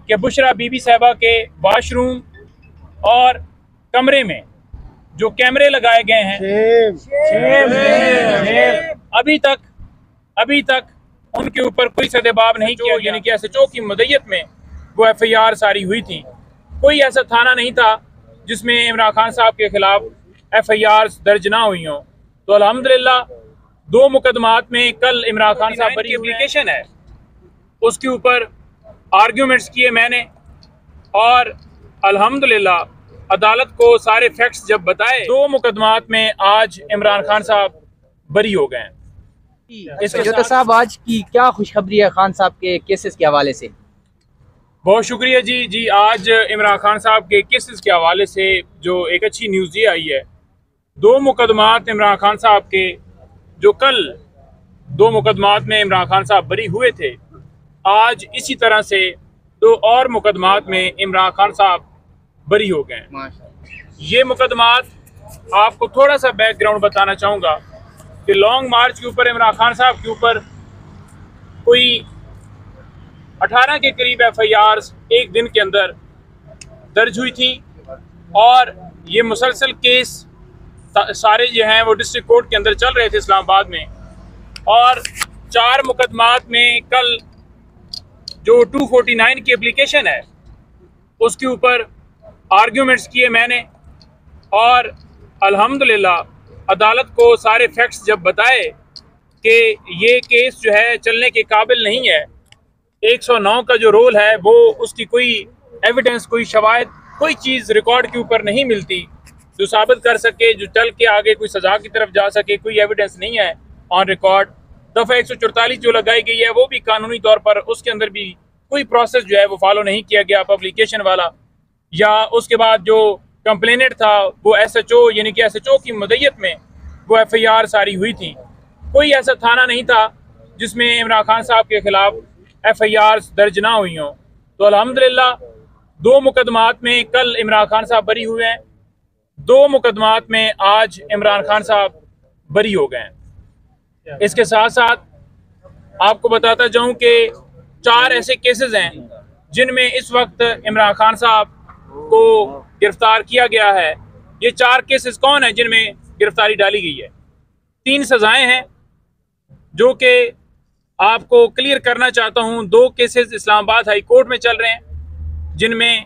कि बुशरा बीबी साहिबा के वॉशरूम और कमरे में जो कैमरे लगाए गए हैं अभी तक उनके ऊपर कोई सदेबाब नहीं किया, यानी कि SHO की मदय्यत में वो FIR सारी हुई थी। कोई ऐसा थाना नहीं था जिसमें इमरान खान साहब के खिलाफ FIR दर्ज ना हुई हों। तो अल्हम्दुलिल्लाह 2 मुकदमात में कल इमरान खान साहब की एप्लीकेशन है, उसके ऊपर आर्ग्यूमेंट्स किए मैंने, और अल्हम्दुलिल्लाह अदालत को सारे फैक्ट्स जब बताए 2 मुकदमात में आज इमरान खान साहब बरी हो गए हैं। जोधा साहब, आज की क्या खुशखबरी है खान साहब के केसेस के हवाले से? बहुत शुक्रिया जी। आज इमरान खान साहब के केसेस के हवाले से जो एक अच्छी न्यूज़ ये आई है, 2 मुकदमात इमरान खान साहब के, जो कल 2 मुकदमात में इमरान खान साहब बरी हुए थे, आज इसी तरह से 2 और मुकदमात में इमरान खान साहब बरी हो गए। ये मुकदमात आपको थोड़ा सा बैकग्राउंड बताना चाहूँगा कि लॉन्ग मार्च के ऊपर इमरान खान साहब के ऊपर कोई 18 के करीब FIR एक दिन के अंदर दर्ज हुई थी, और ये मुसलसल केस सारे जो हैं वो डिस्ट्रिक्ट कोर्ट के अंदर चल रहे थे इस्लामाबाद में। और 4 मुकदमात में कल जो 249 की एप्लीकेशन है उसके ऊपर आर्ग्यूमेंट्स किए मैंने, और अल्हम्दुलिल्लाह अदालत को सारे फैक्ट्स जब बताए कि ये केस जो है चलने के काबिल नहीं है, 109 का जो रोल है वो उसकी कोई एविडेंस, कोई शवाहिद, कोई चीज़ रिकॉर्ड के ऊपर नहीं मिलती जो साबित कर सके, जो चल के आगे कोई सज़ा की तरफ जा सके, कोई एविडेंस नहीं है ऑन रिकॉर्ड। दफ़ा 144 जो लगाई गई है वो भी कानूनी तौर पर उसके अंदर भी कोई प्रोसेस जो है वो फॉलो नहीं किया गया पब्लिकेशन वाला, या उसके बाद जो कंप्लेनेंट था वो SHO यानी कि SHO की मदय्यत में वो FIR सारी हुई थी। कोई ऐसा थाना नहीं था जिसमें इमरान खान साहब के खिलाफ FIR दर्ज ना हुई हों। तो अल्हम्दुलिल्लाह 2 मुकदमात में कल इमरान खान साहब बरी हुए हैं, 2 मुकदमात में आज इमरान खान साहब बरी हो गए हैं। इसके साथ साथ आपको बताता जाऊं कि 4 ऐसे केसेस हैं जिनमें इस वक्त इमरान खान साहब को गिरफ्तार किया गया है। ये 4 केसेस कौन है जिनमें गिरफ्तारी डाली गई है? 3 सजाएं हैं जो कि आपको क्लियर करना चाहता हूं। 2 केसेस इस्लामाबाद हाई कोर्ट में चल रहे हैं जिनमें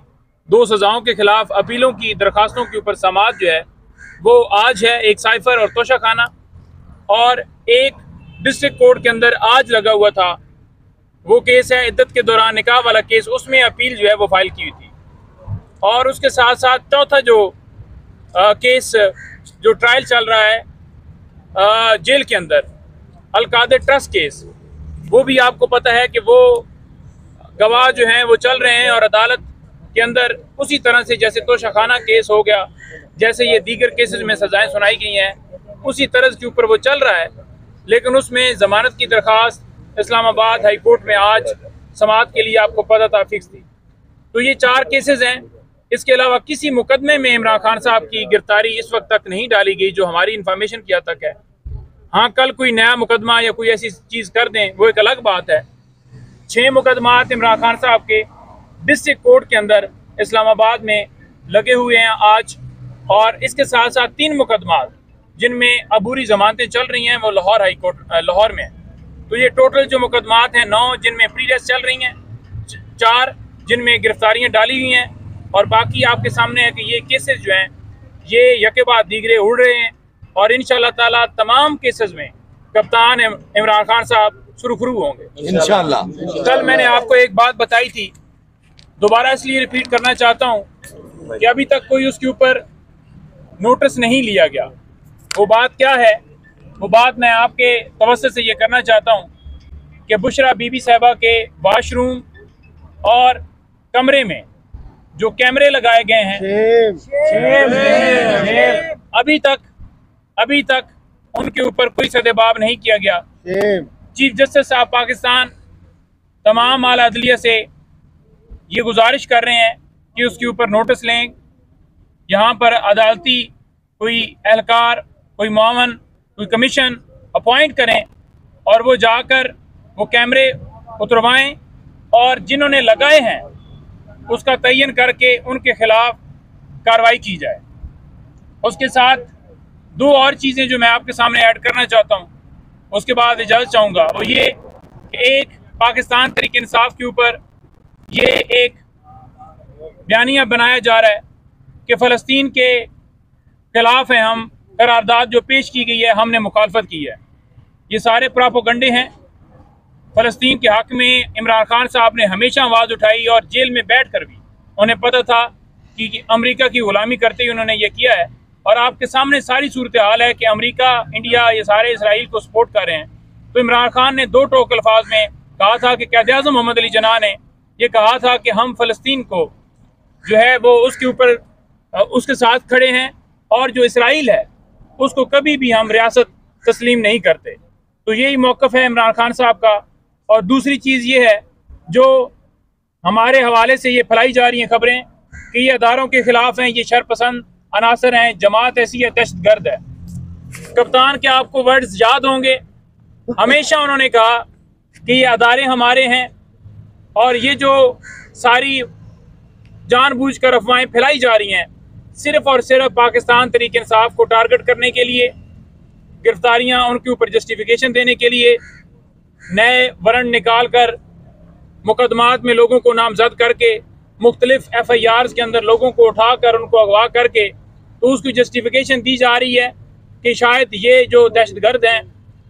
2 सजाओं के खिलाफ अपीलों की दरखास्तों के ऊपर समाअत जो है वो आज है, एक साइफर और तोशा खाना, और एक डिस्ट्रिक्ट कोर्ट के अंदर आज लगा हुआ था वो केस है इद्दत के दौरान निकाह वाला केस, उसमें अपील जो है वो फाइल की हुई थी। और उसके साथ साथ चौथा जो केस जो ट्रायल चल रहा है जेल के अंदर, अलकादर ट्रस्ट केस, वो भी आपको पता है कि वो गवाह जो हैं वो चल रहे हैं और अदालत के अंदर उसी तरह से जैसे तोशाखाना केस हो गया, जैसे ये दीगर केसेस में सजाएं सुनाई गई हैं, उसी तरह के ऊपर वो चल रहा है। लेकिन उसमें ज़मानत की दरख्वास्त इस्लामाबाद हाई कोर्ट में आज समाअत के लिए आपको पता था फिक्स थी। तो ये 4 केसेस हैं। इसके अलावा किसी मुकदमे में इमरान खान साहब की गिरफ्तारी इस वक्त तक नहीं डाली गई जो हमारी इन्फॉर्मेशन की हद तक है। हाँ, कल कोई नया मुकदमा या कोई ऐसी चीज़ कर दें वो एक अलग बात है। 6 मुकदमात इमरान खान साहब के डिस्ट्रिक्ट कोर्ट के अंदर इस्लामाबाद में लगे हुए हैं आज, और इसके साथ साथ 3 मुकदमात जिनमें अबूरी जमानतें चल रही हैं वो लाहौर हाई कोर्ट लाहौर में। तो ये टोटल जो मुकदमात हैं 9 जिनमें प्री रेस्ट चल रही हैं, 4 जिनमें गिरफ्तारियाँ डाली हुई हैं, और बाकी आपके सामने है कि ये केसेस जो हैं ये यके बाद दीगरे उड़ रहे हैं, और इंशाअल्लाह ताला तमाम केसेस में कप्तान इमरान खान साहब सुरखरू होंगे इंशाअल्लाह। कल मैंने आपको एक बात बताई थी, दोबारा इसलिए रिपीट करना चाहता हूँ कि अभी तक कोई उसके ऊपर नोटिस नहीं लिया गया। वो बात क्या है? वो बात मैं आपके तवज्जुह से ये करना चाहता हूँ कि बुशरा बीबी साहिबा के वॉशरूम और कमरे में जो कैमरे लगाए गए हैं अभी तक उनके ऊपर कोई सदेबाब नहीं किया गया। चीफ जस्टिस ऑफ पाकिस्तान तमाम आला अदलिया से ये गुजारिश कर रहे हैं कि उसके ऊपर नोटिस लें, यहाँ पर अदालती कोई एहलकार, कोई मुआवन, कोई कमीशन अपॉइंट करें और वो जाकर वो कैमरे उतरवाएं, और जिन्होंने लगाए हैं उसका तयन करके उनके खिलाफ कार्रवाई की जाए। उसके साथ दो और चीज़ें जो मैं आपके सामने ऐड करना चाहता हूँ, उसके बाद इजाज़त चाहूँगा, वो ये कि एक पाकिस्तान तहरीक इंसाफ के ऊपर ये एक बयानिया बनाया जा रहा है कि फ़लस्तीन के खिलाफ है, हम करारदाद जो पेश की गई है हमने मुखालफत की है। ये सारे प्रोपेगेंडे हैं। फ़लस्तीन के हक़ में इमरान खान साहब ने हमेशा आवाज़ उठाई और जेल में बैठ कर भी उन्हें पता था कि अमेरिका की ग़ुलामी करते ही उन्होंने ये किया है। और आपके सामने सारी सूरत हाल है कि अमेरिका, इंडिया, ये सारे इसराइल को सपोर्ट कर रहे हैं। तो इमरान खान ने दो टोक अल्फाज में कहा था कि क़ायद-ए-आज़म मोहम्मद अली जिन्ना ने ये कहा था कि हम फ़लस्तीन को जो है वो उसके ऊपर उसके साथ खड़े हैं और जो इसराइल है उसको कभी भी हम रियासत तस्लीम नहीं करते। तो यही मौक़िफ़ है इमरान खान साहब का। और दूसरी चीज़ ये है जो हमारे हवाले से ये फैलाई जा रही हैं खबरें कि ये अदारों के ख़िलाफ़ हैं, ये शरपसंद अनासर हैं, जमात ऐसी है, दहशतगर्द है। कप्तान के आपको वर्ड्स याद होंगे, हमेशा उन्होंने कहा कि ये अदारे हमारे हैं और ये जो सारी जानबूझकर अफवाहें फैलाई जा रही हैं सिर्फ़ और सिर्फ पाकिस्तान तहरीक इंसाफ को टारगेट करने के लिए, गिरफ्तारियाँ उनके ऊपर जस्टिफिकेशन देने के लिए, नए वारंट निकाल कर मुकदमात में लोगों को नामजद करके मुख्तलिफ FIRs के अंदर लोगों को उठा कर उनको अगवा करके तो उसकी जस्टिफिकेशन दी जा रही है कि शायद ये जो दहशतगर्द हैं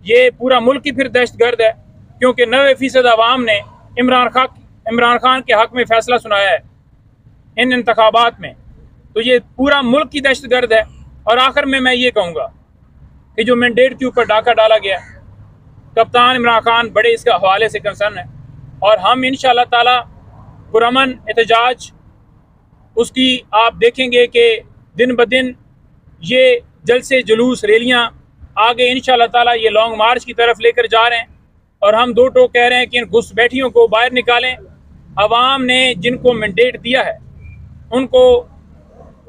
ये पूरा मुल्क ही फिर दहशतगर्द है, क्योंकि 90% अवाम ने इमरान खान के हक़ में फ़ैसला सुनाया है इन इंतखाबात में। तो ये पूरा मुल्क ही दहशतगर्द है। और आखिर में मैं ये कहूँगा कि जो मैंडेट के ऊपर डाका डाला गया, कप्तान इमरान खान बड़े इसका हवाले से कंसर्न है और हम इंशाअल्लाह ताला पुरअमन एहतजाज उसकी आप देखेंगे कि दिन ब दिन ये जलसे, जुलूस, रैलियाँ आगे इंशाअल्लाह ताला ये लॉन्ग मार्च की तरफ लेकर जा रहे हैं। और हम दो टोक कह रहे हैं कि इन घुसपैठियों को बाहर निकालें। अवाम ने जिनको मैंडेट दिया है उनको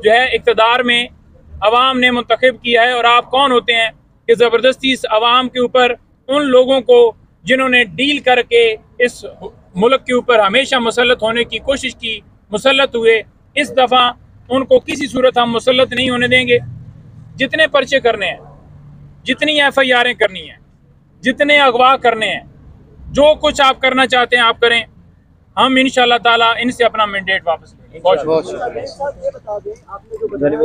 जो है इक़्तिदार में अवाम ने मुंतखब किया है। और आप कौन होते हैं कि ज़बरदस्ती इस अवाम के ऊपर उन लोगों को जिन्होंने डील करके इस मुल्क के ऊपर हमेशा मुसल्लत होने की कोशिश की, मुसल्लत हुए, इस दफ़ा उनको किसी सूरत हम मुसल्लत नहीं होने देंगे। जितने पर्चे करने हैं, जितनी FIRें करनी हैं, जितने अगवा करने हैं, जो कुछ आप करना चाहते हैं आप करें। हम इंशाअल्लाह ताला इनसे अपना मैंडेट वापस लेंगे। बहुत शुक्रिया। ये बता दें, आपने जो बताया कि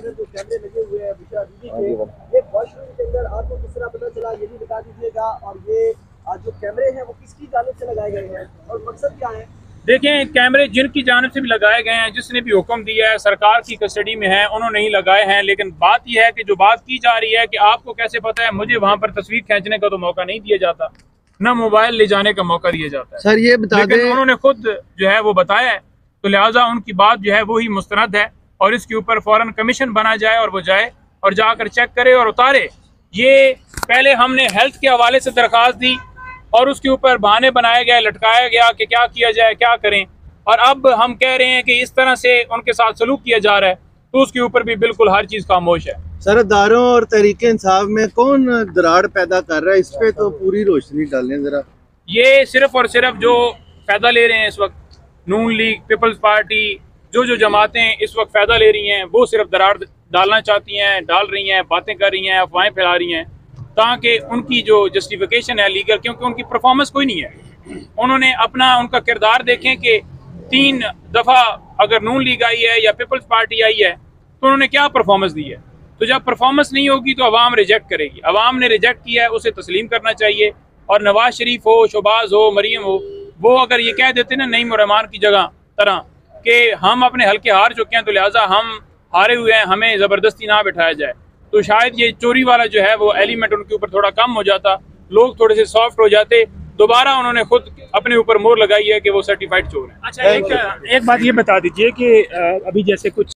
जो कैमरे लगे हुए हैं बुशरा बीबी के, ये वॉशरूम के अंदर आपको किस तरह पता चला ये भी बता दीजिएगा। और ये जो कैमरे हैं वो किसकी जानिब से लगाए गए हैं और मकसद क्या है? देखें, कैमरे जिनकी जानिब से भी लगाए गए हैं, जिसने भी हुक्म दिया है, सरकार की कस्टडी में है, उन्होंने ही लगाए हैं। लेकिन बात यह है कि जो बात की जा रही है कि आपको कैसे पता है, मुझे वहाँ पर तस्वीर खींचने का तो मौका नहीं दिया जाता, ना मोबाइल ले जाने का मौका दिया जाता है। सर ये बता दें, उन्होंने खुद जो है वो बताया है, तो लिहाजा उनकी बात जो है वो ही मुस्तनद है और इसके ऊपर फ़ौरन कमीशन बना जाए और वो जाए और जाकर चेक करे और उतारे। ये पहले हमने हेल्थ के हवाले से दरख्वास्त दी और उसके ऊपर बहाने बनाया गया, लटकाया गया कि क्या किया जाए, क्या करें। और अब हम कह रहे हैं कि इस तरह से उनके साथ सलूक किया जा रहा है, तो उसके ऊपर भी बिल्कुल हर चीज़ खामोश है। सरदारों और तहरीक इंसाफ में कौन दरार पैदा कर रहा है, इस पे तो पूरी रोशनी डालें जरा। ये सिर्फ और सिर्फ जो फ़ायदा ले रहे हैं इस वक्त, नून लीग, पीपल्स पार्टी, जो जमातें इस वक्त फ़ायदा ले रही हैं, वो सिर्फ दरार डालना चाहती हैं, डाल रही हैं, बातें कर रही हैं, अफवाहें फैला रही हैं, ताकि उनकी जो जस्टिफिकेशन है लीगल, क्योंकि उनकी परफॉर्मेंस कोई नहीं है। उन्होंने अपना उनका किरदार देखें कि 3 दफ़ा अगर नून लीग आई है या पीपल्स पार्टी आई है तो उन्होंने क्या परफॉर्मेंस दी है। तो जब परफॉर्मेंस नहीं होगी तो अवाम रिजेक्ट करेगी। अवाम ने रिजेक्ट किया है, उसे तस्लीम करना चाहिए। और नवाज शरीफ हो, शहबाज हो, मरीम हो, वो अगर ये कह देते ना नईम और रहमान की जगह तरह कि हम अपने हल्के हार चुके हैं तो लिहाजा हम हारे हुए हैं, हमें ज़बरदस्ती ना बिठाया जाए, तो शायद ये चोरी वाला जो है वो एलिमेंट उनके ऊपर थोड़ा कम हो जाता, लोग थोड़े से सॉफ्ट हो जाते। दोबारा उन्होंने खुद अपने ऊपर मोहर लगाई है कि वो सर्टिफाइड चोर है। अच्छा, एक बात ये बता दीजिए कि अभी जैसे कुछ